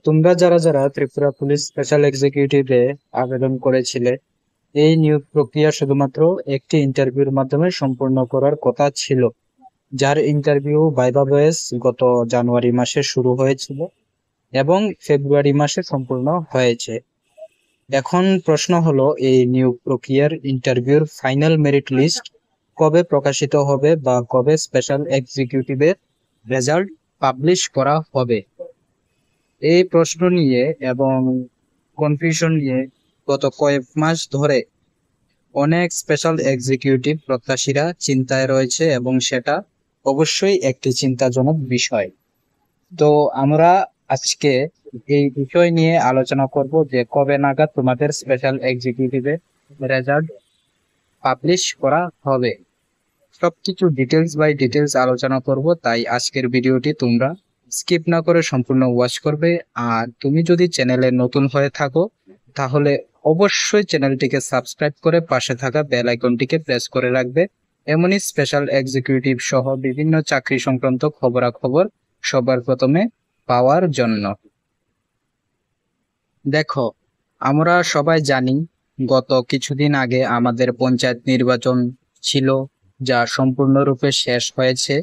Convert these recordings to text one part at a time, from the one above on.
তোমরা যারা যারা ত্রিপুরা পুলিশ স্পেশাল এক্সিকিউটিভে আবেদন করেছিলে, এই নিয়োগ প্রক্রিয়া শুধুমাত্র একটি ইন্টারভিউর মাধ্যমে সম্পূর্ণ করার কথা ছিল, যার ইন্টারভিউ ভাইভা বেস গত জানুয়ারি মাসে শুরু হয়েছিল এবং ফেব্রুয়ারি মাসে সম্পূর্ণ হয়েছে। এখন প্রশ্ন হলো, এই নিয়োগ প্রক্রিয়ার ইন্টারভিউর ফাইনাল মেরিট লিস্ট কবে প্রকাশিত হবে বা কবে স্পেশাল এক্সিকিউটিভের রেজাল্ট পাবলিশ করা হবে? এই প্রশ্ন নিয়ে এবং কনফিউশন নিয়ে গত কয়েক মাস ধরে অনেক স্পেশাল এক্সিকিউটিভ প্রত্যাশীরা চিন্তায় রয়েছে এবং সেটা অবশ্যই একটি চিন্তাজনক বিষয়। তো আমরা আজকে এই বিষয় নিয়ে আলোচনা করব যে কবে নাগাদ তোমাদের স্পেশাল এক্সিকিউটিভে রেজাল্ট পাবলিশ করা হবে। সবকিছু ডিটেলস বাই ডিটেলস আলোচনা করব, তাই আজকের ভিডিওটি তোমরা স্কিপ না করে সম্পূর্ণ ওয়াচ করবে। আর তুমি যদি চ্যানেলে নতুন হয়ে থাকো তাহলে অবশ্যই চ্যানেলটিকে সাবস্ক্রাইব করে পাশে থাকা বেল আইকনটিকে প্রেস করে রাখবে, এমনই স্পেশাল এক্সিকিউটিভ সহ বিভিন্ন চাকরি সংক্রান্ত খবরাখবর সবার প্রথমে পাওয়ার জন্য। দেখো, আমরা সবাই জানি গত কিছুদিন আগে আমাদের পঞ্চায়েত নির্বাচন ছিল, যা সম্পূর্ণরূপে শেষ হয়েছে।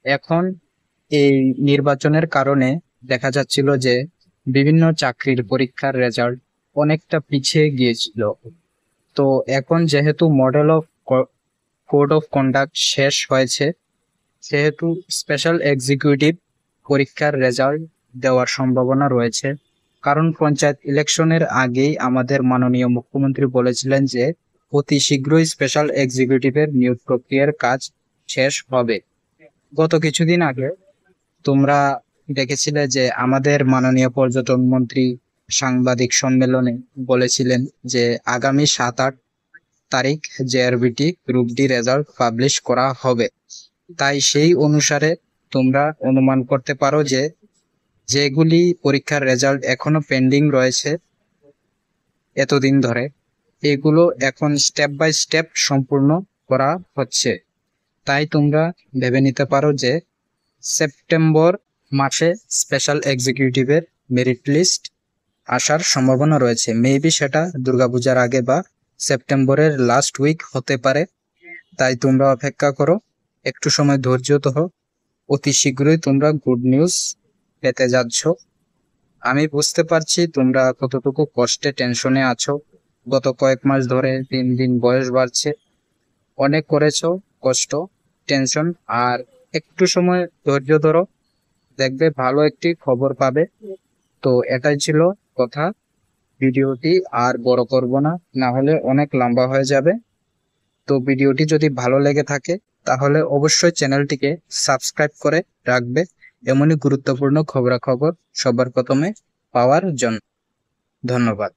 এখন এই নির্বাচনের কারণে দেখা যাচ্ছিল যে বিভিন্ন চাকরির পরীক্ষার রেজাল্ট অনেকটা পিছিয়ে গিয়েছিল। তো এখন যেহেতু model of code of conduct শেষ হয়েছে, সেহেতু স্পেশাল এক্সিকিউটিভ পরীক্ষার রেজাল্ট দেওয়ার সম্ভাবনা রয়েছে। কারণ পঞ্চায়েত ইলেকশনের আগেই আমাদের মাননীয় মুখ্যমন্ত্রী বলেছিলেন যে অতি শীঘ্রই স্পেশাল এক্সিকিউটিভের নিয়োগ প্রক্রিয়ার কাজ শেষ হবে। গত কিছুদিন আগে তোমরা দেখেছিলে যে আমাদের মাননীয় পর্যটন মন্ত্রী সাংবাদিক সম্মেলনে বলেছিলেন যে আগামী 7-8 তারিখ JRBT group D result publish করা হবে। তাই সেই অনুসারে তোমরা অনুমান করতে পারো যে যেগুলি পরীক্ষার রেজাল্ট এখনো পেন্ডিং রয়েছে এতদিন ধরে, এগুলো এখন স্টেপ বাই স্টেপ সম্পূর্ণ করা হচ্ছে। তাই তোমরা ভেবে নিতে পারো যে সেপ্টেম্বর মাসে স্পেশাল এক্সিকিউটিভের মেরিট লিস্ট আসার সম্ভাবনা রয়েছে। মেবি সেটা দুর্গাপূজার আগে বা সেপ্টেম্বরের লাস্ট উইক হতে পারে। তাই তোমরা অপেক্ষা করো, একটু সময় ধৈর্য ধরো, অতি শীঘ্রই তোমরা গুড নিউজ পেতে যাচ্ছ। আমি বুঝতে পারছি তোমরা কতটুকু কষ্টে টেনশনে আছো। গত কয়েক মাস ধরে দিন দিন বয়স বাড়ছে, অনেক করেছো কষ্ট, টেনশন, আর একটু সময় ধৈর্য ধরো, দেখবে ভালো একটি খবর পাবে। তো এটাই ছিল কথা। ভিডিওটি আর বড় করব না, না হলে অনেক লম্বা হয়ে যাবে। তো ভিডিওটি যদি ভালো লেগে থাকে তাহলে অবশ্যই চ্যানেলটিকে সাবস্ক্রাইব করে রাখবে, এমনই গুরুত্বপূর্ণ খবরাখবর সবার প্রথমে পাওয়ার জন্য। ধন্যবাদ।